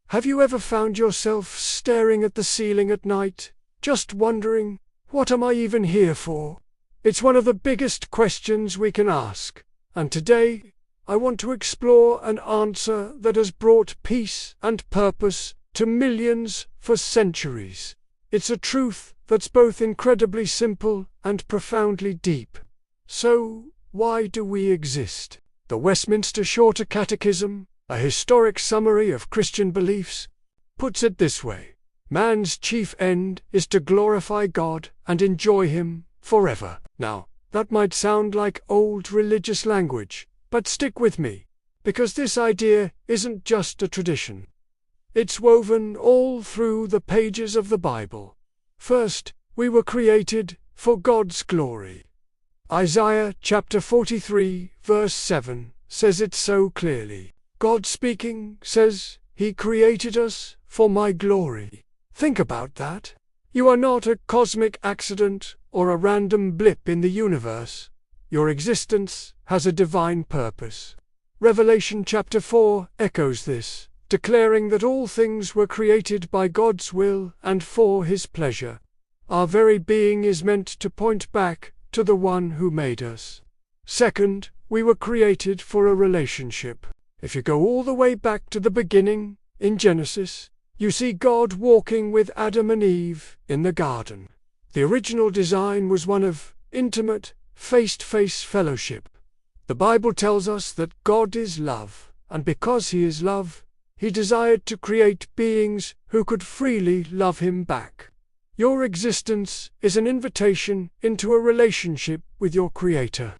Have you ever found yourself staring at the ceiling at night, just wondering, what am I even here for? It's one of the biggest questions we can ask, and today, I want to explore an answer that has brought peace and purpose to millions for centuries. It's a truth that's both incredibly simple and profoundly deep. So, why do we exist? The Westminster Shorter Catechism, a historic summary of Christian beliefs, puts it this way: man's chief end is to glorify God and enjoy Him forever. Now, that might sound like old religious language, but stick with me, because this idea isn't just a tradition. It's woven all through the pages of the Bible. First, we were created for God's glory. Isaiah chapter 43, verse 7, says it so clearly. God speaking says, He created us for my glory. Think about that. You are not a cosmic accident or a random blip in the universe. Your existence has a divine purpose. Revelation chapter 4 echoes this, declaring that all things were created by God's will and for His pleasure. Our very being is meant to point back to the one who made us. Second, we were created for a relationship. If you go all the way back to the beginning, in Genesis, you see God walking with Adam and Eve in the garden. The original design was one of intimate, face-to-face fellowship. The Bible tells us that God is love, and because He is love, He desired to create beings who could freely love Him back. Your existence is an invitation into a relationship with your Creator.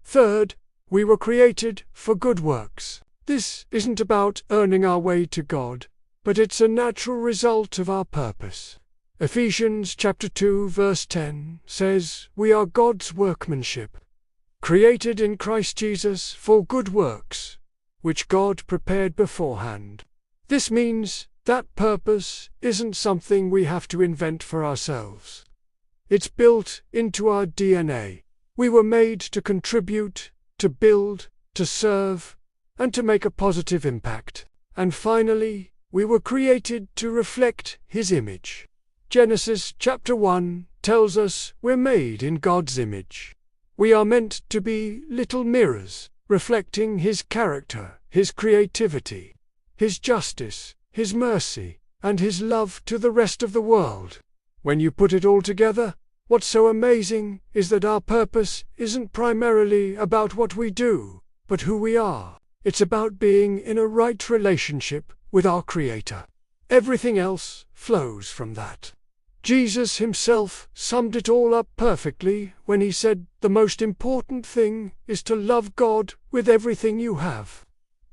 Third, we were created for good works. This isn't about earning our way to God, but it's a natural result of our purpose. Ephesians chapter 2 verse 10 says, we are God's workmanship, created in Christ Jesus for good works, which God prepared beforehand. This means that purpose isn't something we have to invent for ourselves. It's built into our DNA. We were made to contribute, to build, to serve, and to make a positive impact. And finally, we were created to reflect His image. Genesis chapter 1 tells us we're made in God's image. We are meant to be little mirrors, reflecting His character, His creativity, His justice, His mercy, and His love to the rest of the world. When you put it all together, what's so amazing is that our purpose isn't primarily about what we do, but who we are. It's about being in a right relationship with our Creator. Everything else flows from that. Jesus Himself summed it all up perfectly when He said the most important thing is to love God with everything you have,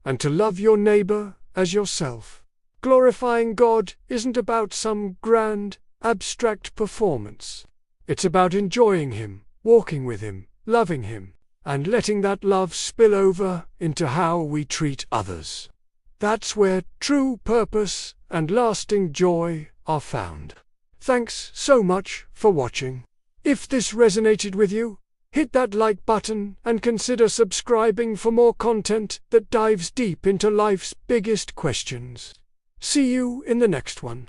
and to love your neighbor as yourself. Glorifying God isn't about some grand, abstract performance. It's about enjoying Him, walking with Him, loving Him, and letting that love spill over into how we treat others. That's where true purpose and lasting joy are found. Thanks so much for watching. If this resonated with you, hit that like button and consider subscribing for more content that dives deep into life's biggest questions. See you in the next one.